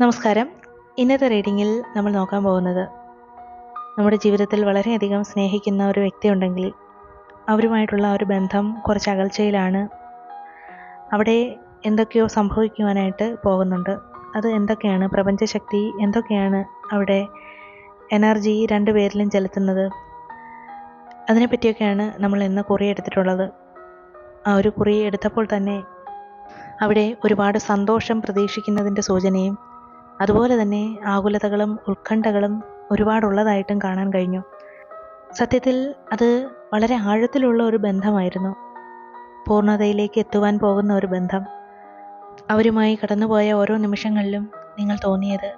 നമസ്കാരം. ഇന്നത്തെ റീഡിങ്ങിൽ നമ്മൾ നോക്കാൻ പോകുന്നത് നമ്മുടെ ജീവിതത്തിൽ വളരെയധികം സ്നേഹിക്കുന്ന ഒരു വ്യക്തി ഉണ്ടെങ്കിൽ അവരുമായിട്ടുള്ള ഒരു ബന്ധം കുറച്ച് അകൽച്ചയിലാണ്. അവിടെ എന്തൊക്കെയോ സംഭവിക്കുവാനായിട്ട് പോകുന്നുണ്ട്. അത് എന്തൊക്കെയാണ്, പ്രപഞ്ചശക്തി എന്തൊക്കെയാണ് അവിടെ എനർജി രണ്ടുപേരിലും ചെലുത്തുന്നത്, അതിനെപ്പറ്റിയൊക്കെയാണ് നമ്മൾ ഇന്ന് കുറി എടുത്തിട്ടുള്ളത്. ആ ഒരു കുറി എടുത്തപ്പോൾ തന്നെ അവിടെ ഒരുപാട് സന്തോഷം പ്രതീക്ഷിക്കുന്നതിൻ്റെ സൂചനയും അതുപോലെ തന്നെ ആകുലതകളും ഉത്കണ്ഠകളും ഒരുപാടുള്ളതായിട്ടും കാണാൻ കഴിഞ്ഞു. സത്യത്തിൽ അത് വളരെ ആഴത്തിലുള്ള ഒരു ബന്ധമായിരുന്നു. പൂർണ്ണതയിലേക്ക് എത്തുവാൻ പോകുന്ന ഒരു ബന്ധം. അവരുമായി കടന്നുപോയ ഓരോ നിമിഷങ്ങളിലും നിങ്ങൾ തോന്നിയത്,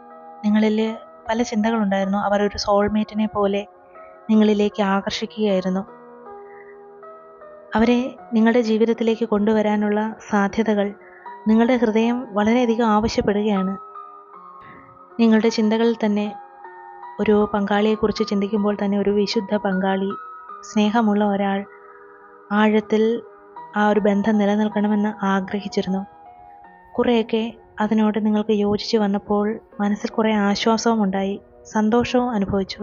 നിങ്ങളിൽ പല ചിന്തകളുണ്ടായിരുന്നു. അവർ ഒരു സോൾമേറ്റിനെ പോലെ നിങ്ങളിലേക്ക് ആകർഷിക്കുകയായിരുന്നു. അവരെ നിങ്ങളുടെ ജീവിതത്തിലേക്ക് കൊണ്ടുവരാനുള്ള സാധ്യതകൾ നിങ്ങളുടെ ഹൃദയം വളരെയധികം ആവശ്യപ്പെടുകയാണ്. നിങ്ങളുടെ ചിന്തകളിൽ തന്നെ ഒരു പങ്കാളിയെക്കുറിച്ച് ചിന്തിക്കുമ്പോൾ തന്നെ ഒരു വിശുദ്ധ പങ്കാളി, സ്നേഹമുള്ള ഒരാൾ, ആഴത്തിൽ ആ ഒരു ബന്ധം നിലനിൽക്കണമെന്ന് ആഗ്രഹിച്ചിരുന്നു. കുറേയൊക്കെ അതിനോട് നിങ്ങൾക്ക് യോജിച്ച് വന്നപ്പോൾ മനസ്സിൽ കുറേ ആശ്വാസവും ഉണ്ടായി, സന്തോഷവും അനുഭവിച്ചു.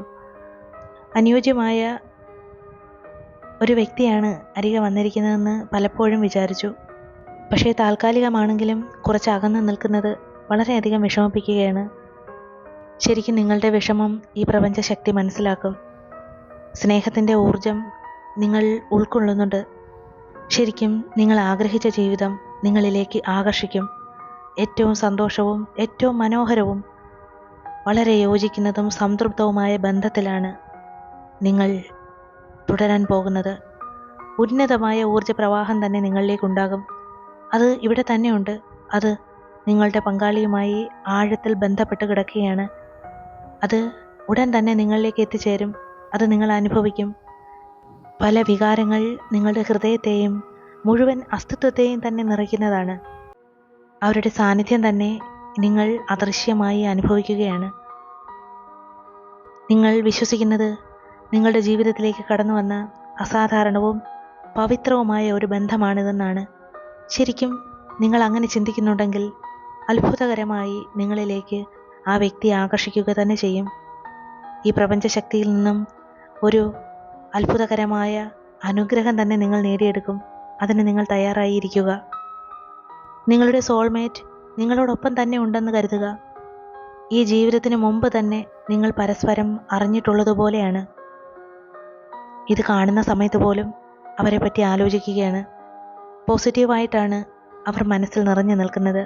അനുയോജ്യമായ ഒരു വ്യക്തിയാണ് അരികെ വന്നിരിക്കുന്നതെന്ന് പലപ്പോഴും വിചാരിച്ചു. പക്ഷേ താൽക്കാലികമാണെങ്കിലും കുറച്ച് അകന്ന് നിൽക്കുന്നത് വളരെയധികം വിഷമിപ്പിക്കുകയാണ്. ശരിക്കും നിങ്ങളുടെ വിഷമം ഈ പ്രപഞ്ചശക്തി മനസ്സിലാക്കും. സ്നേഹത്തിൻ്റെ ഊർജം നിങ്ങൾ ഉൾക്കൊള്ളുന്നുണ്ട്. ശരിക്കും നിങ്ങൾ ആഗ്രഹിച്ച ജീവിതം നിങ്ങളിലേക്ക് ആകർഷിക്കും. ഏറ്റവും സന്തോഷവും ഏറ്റവും മനോഹരവും വളരെ യോജിക്കുന്നതും സംതൃപ്തവുമായ ബന്ധത്തിലാണ് നിങ്ങൾ തുടരാൻ പോകുന്നത്. ഉന്നതമായ ഊർജ്ജപ്രവാഹം തന്നെ നിങ്ങളിലേക്കുണ്ടാകും. അത് ഇവിടെ തന്നെയുണ്ട്. അത് നിങ്ങളുടെ പങ്കാളിയുമായി ആഴത്തിൽ ബന്ധപ്പെട്ട് കിടക്കുകയാണ്. അത് ഉടൻ തന്നെ നിങ്ങളിലേക്ക് എത്തിച്ചേരും. അത് നിങ്ങൾ അനുഭവിക്കും. പല വികാരങ്ങൾ നിങ്ങളുടെ ഹൃദയത്തെയും മുഴുവൻ അസ്തിത്വത്തെയും തന്നെ നിറയ്ക്കുന്നതാണ്. അവരുടെ സാന്നിധ്യം തന്നെ നിങ്ങൾ അദൃശ്യമായി അനുഭവിക്കുകയാണ്. നിങ്ങൾ വിശ്വസിക്കുന്നത് നിങ്ങളുടെ ജീവിതത്തിലേക്ക് കടന്നു വന്ന അസാധാരണവും പവിത്രവുമായ ഒരു ബന്ധമാണിതെന്നാണ്. ശരിക്കും നിങ്ങൾ അങ്ങനെ ചിന്തിക്കുന്നുണ്ടെങ്കിൽ അത്ഭുതകരമായി നിങ്ങളിലേക്ക് ആ വ്യക്തി ആകർഷിക്കുക തന്നെ ചെയ്യും. ഈ പ്രപഞ്ചശക്തിയിൽ നിന്നും ഒരു അത്ഭുതകരമായ അനുഗ്രഹം തന്നെ നിങ്ങൾ നേടിയെടുക്കും. അതിന് നിങ്ങൾ തയ്യാറായിരിക്കുക. നിങ്ങളുടെ സോൾമേറ്റ് നിങ്ങളോടൊപ്പം തന്നെ ഉണ്ടെന്ന് കരുതുക. ഈ ജീവിതത്തിന് മുമ്പ് തന്നെ നിങ്ങൾ പരസ്പരം അറിഞ്ഞിട്ടുള്ളതുപോലെയാണ്. ഇത് കാണുന്ന സമയത്ത് പോലും അവരെ പറ്റി ആലോചിക്കുകയാണ്. പോസിറ്റീവായിട്ടാണ് അവർ മനസ്സിൽ നിറഞ്ഞു നിൽക്കുന്നത്.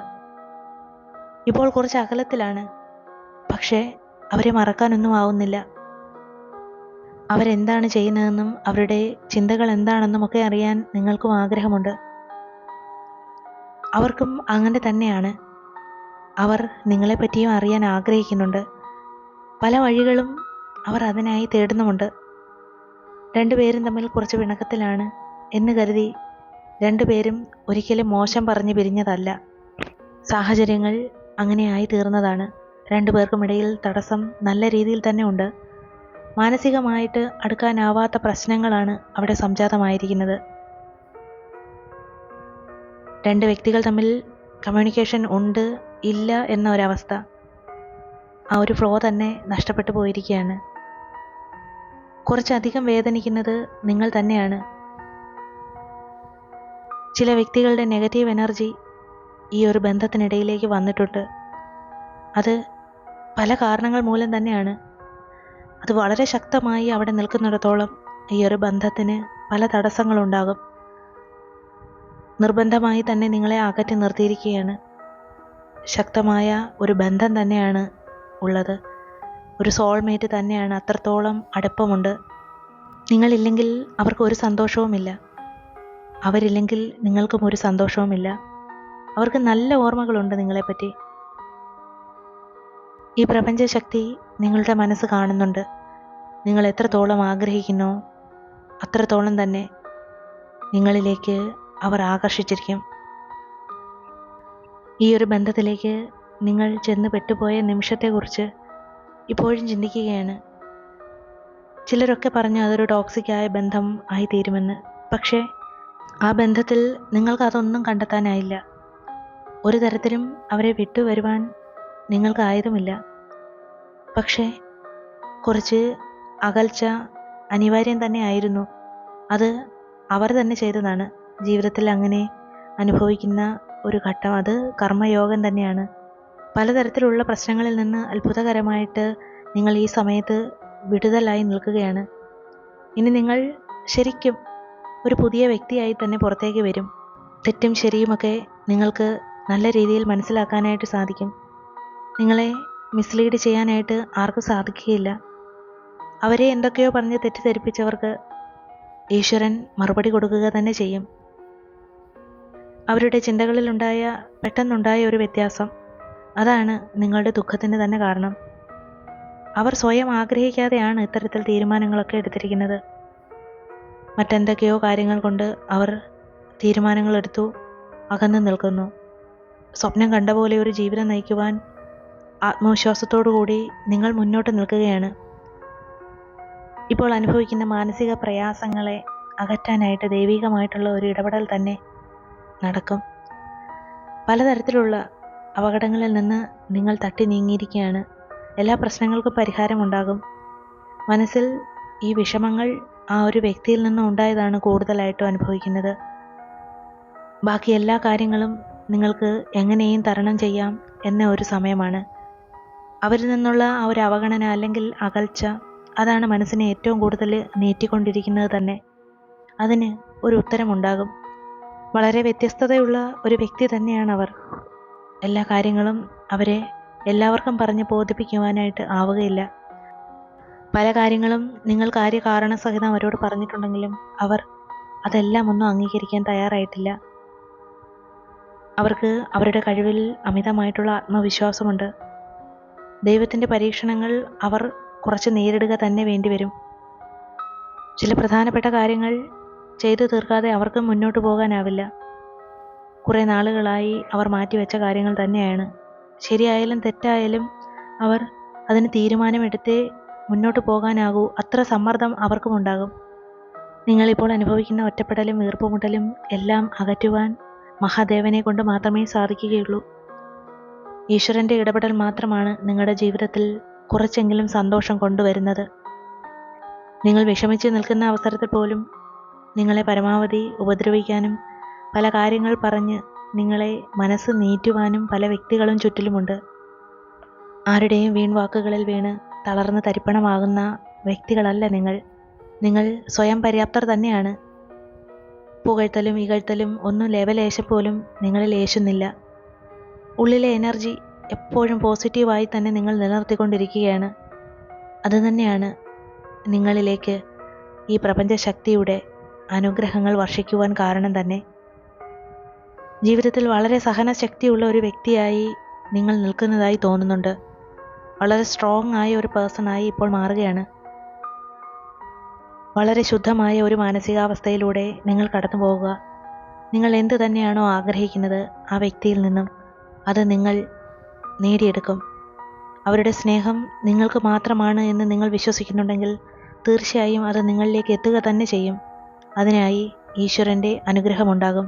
ഇപ്പോൾ കുറച്ച് അകലത്തിലാണ്, പക്ഷേ അവരെ മറക്കാനൊന്നും ആവുന്നില്ല. അവരെന്താണ് ചെയ്യുന്നതെന്നും അവരുടെ ചിന്തകൾ എന്താണെന്നും ഒക്കെ അറിയാൻ നിങ്ങൾക്കും ആഗ്രഹമുണ്ട്. അവർക്കും അങ്ങനെ തന്നെയാണ്. അവർ നിങ്ങളെപ്പറ്റിയും അറിയാൻ ആഗ്രഹിക്കുന്നുണ്ട്. പല വഴികളും അവർ അതിനായി തേടുന്നുമുണ്ട്. രണ്ടുപേരും തമ്മിൽ കുറച്ച് പിണക്കത്തിലാണ് എന്ന് കരുതി രണ്ടുപേരും ഒരിക്കലും മോശം പറഞ്ഞ് പിരിഞ്ഞതല്ല. സാഹചര്യങ്ങൾ അങ്ങനെയായി തീർന്നതാണ്. രണ്ടുപേർക്കുമിടയിൽ തടസ്സം നല്ല രീതിയിൽ തന്നെ ഉണ്ട്. മാനസികമായിട്ട് അടുക്കാനാവാത്ത പ്രശ്നങ്ങളാണ് അവിടെ സംജാതമായിരിക്കുന്നത്. രണ്ട് വ്യക്തികൾ തമ്മിൽ കമ്മ്യൂണിക്കേഷൻ ഉണ്ട് ഇല്ല എന്ന ഒരവസ്ഥ, ആ ഒരു ഫ്ലോ തന്നെ നഷ്ടപ്പെട്ടു പോയിരിക്കുകയാണ്. കുറച്ചധികം വേദനിക്കുന്നത് നിങ്ങൾ തന്നെയാണ്. ചില വ്യക്തികളുടെ നെഗറ്റീവ് എനർജി ഈ ഒരു ബന്ധത്തിനിടയിലേക്ക് വന്നിട്ടുണ്ട്. അത് പല കാരണങ്ങൾ മൂലം തന്നെയാണ്. അത് വളരെ ശക്തമായി അവിടെ നിൽക്കുന്നിടത്തോളം ഈ ഒരു ബന്ധത്തിന് പല തടസ്സങ്ങളുണ്ടാകും. നിർബന്ധമായി തന്നെ നിങ്ങളെ അകറ്റി നിർത്തിയിരിക്കുകയാണ്. ശക്തമായ ഒരു ബന്ധം തന്നെയാണ് ഉള്ളത്. ഒരു സോൾമേറ്റ് തന്നെയാണ്. അത്രത്തോളം അടുപ്പമുണ്ട്. നിങ്ങളില്ലെങ്കിൽ അവർക്ക് ഒരു സന്തോഷവുമില്ല. അവരില്ലെങ്കിൽ നിങ്ങൾക്കും ഒരു സന്തോഷവുമില്ല. അവർക്ക് നല്ല ഓർമ്മകളുണ്ട് നിങ്ങളെപ്പറ്റി. ഈ പ്രപഞ്ചശക്തി നിങ്ങളുടെ മനസ്സ് കാണുന്നുണ്ട്. നിങ്ങൾ എത്രത്തോളം ആഗ്രഹിക്കുന്നോ അത്രത്തോളം തന്നെ നിങ്ങളിലേക്ക് അവർ ആകർഷിച്ചിരിക്കും. ഈ ഒരു ബന്ധത്തിലേക്ക് നിങ്ങൾ ചെന്ന് പെട്ടുപോയ നിമിഷത്തെക്കുറിച്ച് ഇപ്പോഴും ചിന്തിക്കുകയാണ്. ചിലരൊക്കെ പറഞ്ഞു അതൊരു ടോക്സിക്കായ ബന്ധം ആയി തീരുമെന്ന്. പക്ഷേ ആ ബന്ധത്തിൽ നിങ്ങൾക്ക് അതൊന്നും കണ്ടെത്താനായില്ല. ഒരു തരത്തിലും അവരെ വിട്ടുവരുവാൻ നിങ്ങൾക്കായതുമില്ല. പക്ഷേ കുറച്ച് അകൽച്ച അനിവാര്യം തന്നെ ആയിരുന്നു. അത് അവർ തന്നെ ചെയ്തതാണ്. ജീവിതത്തിൽ അങ്ങനെ അനുഭവിക്കുന്ന ഒരു ഘട്ടം, അത് കർമ്മയോഗം തന്നെയാണ്. പലതരത്തിലുള്ള പ്രശ്നങ്ങളിൽ നിന്ന് അത്ഭുതകരമായിട്ട് നിങ്ങൾ ഈ സമയത്ത് വിടുതലായി നിൽക്കുകയാണ്. ഇനി നിങ്ങൾ ശരിക്കും ഒരു പുതിയ വ്യക്തിയായി തന്നെ പുറത്തേക്ക് വരും. തെറ്റും ശരിയുമൊക്കെ നിങ്ങൾക്ക് നല്ല രീതിയിൽ മനസ്സിലാക്കാനായിട്ട് സാധിക്കും. നിങ്ങളെ മിസ്ലീഡ് ചെയ്യാനായിട്ട് ആർക്കും സാധിക്കുകയില്ല. അവരെ എന്തൊക്കെയോ പറഞ്ഞ് തെറ്റിദ്ധരിപ്പിച്ചവർക്ക് ഈശ്വരൻ മറുപടി കൊടുക്കുക തന്നെ ചെയ്യും. അവരുടെ ചിന്തകളിലുണ്ടായ പെട്ടെന്നുണ്ടായ ഒരു വ്യത്യാസം, അതാണ് നിങ്ങളുടെ ദുഃഖത്തിന് തന്നെ കാരണം. അവർ സ്വയം ആഗ്രഹിക്കാതെയാണ് ഇത്തരത്തിൽ തീരുമാനങ്ങളൊക്കെ എടുത്തിരിക്കുന്നത്. മറ്റെന്തൊക്കെയോ കാര്യങ്ങൾ കൊണ്ട് അവർ തീരുമാനങ്ങൾ എടുത്തു അകന്നു നിൽക്കുന്നു. സ്വപ്നം കണ്ട പോലെ ഒരു ജീവിതം നയിക്കുവാൻ ആത്മവിശ്വാസത്തോടുകൂടി നിങ്ങൾ മുന്നോട്ട് നിൽക്കുകയാണ്. ഇപ്പോൾ അനുഭവിക്കുന്ന മാനസിക പ്രയാസങ്ങളെ അകറ്റാനായിട്ട് ദൈവികമായിട്ടുള്ള ഒരു ഇടപെടൽ തന്നെ നടക്കും. പലതരത്തിലുള്ള അപകടങ്ങളിൽ നിന്ന് നിങ്ങൾ തട്ടി നീങ്ങിയിരിക്കുകയാണ്. എല്ലാ പ്രശ്നങ്ങൾക്കും പരിഹാരമുണ്ടാകും. മനസ്സിൽ ഈ വിഷമങ്ങൾ ആ ഒരു വ്യക്തിയിൽ നിന്നും ഉണ്ടായതാണ് കൂടുതലായിട്ടും അനുഭവിക്കുന്നത്. ബാക്കി എല്ലാ കാര്യങ്ങളും നിങ്ങൾക്ക് എങ്ങനെയും തരണം ചെയ്യാം എന്ന ഒരു സമയമാണ്. അവരിൽ നിന്നുള്ള ആ ഒരു അവഗണന അല്ലെങ്കിൽ അകൽച്ച, അതാണ് മനസ്സിനെ ഏറ്റവും കൂടുതൽ നീറ്റിക്കൊണ്ടിരിക്കുന്നത് തന്നെ. അതിന് ഒരു ഉത്തരമുണ്ടാകും. വളരെ വ്യത്യസ്തതയുള്ള ഒരു വ്യക്തി തന്നെയാണ് അവർ. എല്ലാ കാര്യങ്ങളും അവരെ എല്ലാവർക്കും പറഞ്ഞ് ബോധിപ്പിക്കുവാനായിട്ട് ആവുകയില്ല. പല കാര്യങ്ങളും നിങ്ങൾ കാര്യകാരണസഹിതം അവരോട് പറഞ്ഞിട്ടുണ്ടെങ്കിലും അവർ അതെല്ലാം ഒന്നും അംഗീകരിക്കാൻ തയ്യാറായിട്ടില്ല. അവർക്ക് അവരുടെ കഴിവിൽ അമിതമായിട്ടുള്ള ആത്മവിശ്വാസമുണ്ട്. ദൈവത്തിൻ്റെ പരീക്ഷണങ്ങൾ അവർ കുറച്ച് നേരിടുക തന്നെ വേണ്ടിവരും. ചില പ്രധാനപ്പെട്ട കാര്യങ്ങൾ ചെയ്തു തീർക്കാതെ അവർക്ക് മുന്നോട്ട് പോകാനാവില്ല. കുറേ നാളുകളായി അവർ മാറ്റിവെച്ച കാര്യങ്ങൾ തന്നെയാണ്. ശരിയായാലും തെറ്റായാലും അവർ അതിന് തീരുമാനമെടുത്തേ മുന്നോട്ട് പോകാനാകൂ. അത്ര സമ്മർദ്ദം അവർക്കുമുണ്ടാകും. നിങ്ങളിപ്പോൾ അനുഭവിക്കുന്ന ഒറ്റപ്പെടലും വീർപ്പുമുട്ടലും എല്ലാം അകറ്റുവാൻ മഹാദേവനെ കൊണ്ട് മാത്രമേ സാധിക്കുകയുള്ളൂ. ഈശ്വരൻ്റെ ഇടപെടൽ മാത്രമാണ് നിങ്ങളുടെ ജീവിതത്തിൽ കുറച്ചെങ്കിലും സന്തോഷം കൊണ്ടുവരുന്നത്. നിങ്ങൾ വിഷമിച്ച് നിൽക്കുന്ന അവസരത്തിൽ പോലും നിങ്ങളെ പരമാവധി ഉപദ്രവിക്കാനും പല കാര്യങ്ങൾ പറഞ്ഞ് നിങ്ങളെ മനസ്സ് നീറ്റുവാനും പല വ്യക്തികളും ചുറ്റിലുമുണ്ട്. ആരുടെയും വീൺവാക്കുകളിൽ വീണ് തളർന്ന് തരിപ്പണമാകുന്ന വ്യക്തികളല്ല നിങ്ങൾ. നിങ്ങൾ സ്വയം പര്യാപ്തർ തന്നെയാണ്. പുകഴ്ത്തലും ഇകഴ്ത്തലും ഒന്നും ലേവലേശം പോലും നിങ്ങളിൽ യേശുന്നില്ല. ഉള്ളിലെ എനർജി എപ്പോഴും പോസിറ്റീവായി തന്നെ നിങ്ങൾ നിലനിർത്തിക്കൊണ്ടിരിക്കുകയാണ്. അതുതന്നെയാണ് നിങ്ങളിലേക്ക് ഈ പ്രപഞ്ചശക്തിയുടെ അനുഗ്രഹങ്ങൾ വർഷിക്കുവാൻ കാരണം തന്നെ. ജീവിതത്തിൽ വളരെ സഹനശക്തിയുള്ള ഒരു വ്യക്തിയായി നിങ്ങൾ നിൽക്കുന്നതായി തോന്നുന്നുണ്ട്. വളരെ സ്ട്രോങ് ആയ ഒരു പേഴ്സണായി ഇപ്പോൾ മാറുകയാണ്. വളരെ ശുദ്ധമായ ഒരു മാനസികാവസ്ഥയിലൂടെ നിങ്ങൾ കടന്നു പോവുക. നിങ്ങൾ എന്ത് തന്നെയാണോ ആഗ്രഹിക്കുന്നത് ആ വ്യക്തിയിൽ നിന്നും അത് നിങ്ങൾ നേടിയെടുക്കും. അവരുടെ സ്നേഹം നിങ്ങൾക്ക് മാത്രമാണ് എന്ന് നിങ്ങൾ വിശ്വസിക്കുന്നുണ്ടെങ്കിൽ തീർച്ചയായും അത് നിങ്ങളിലേക്ക് എത്തുക തന്നെ ചെയ്യും. അതിനായി ഈശ്വരൻ്റെ അനുഗ്രഹമുണ്ടാകും.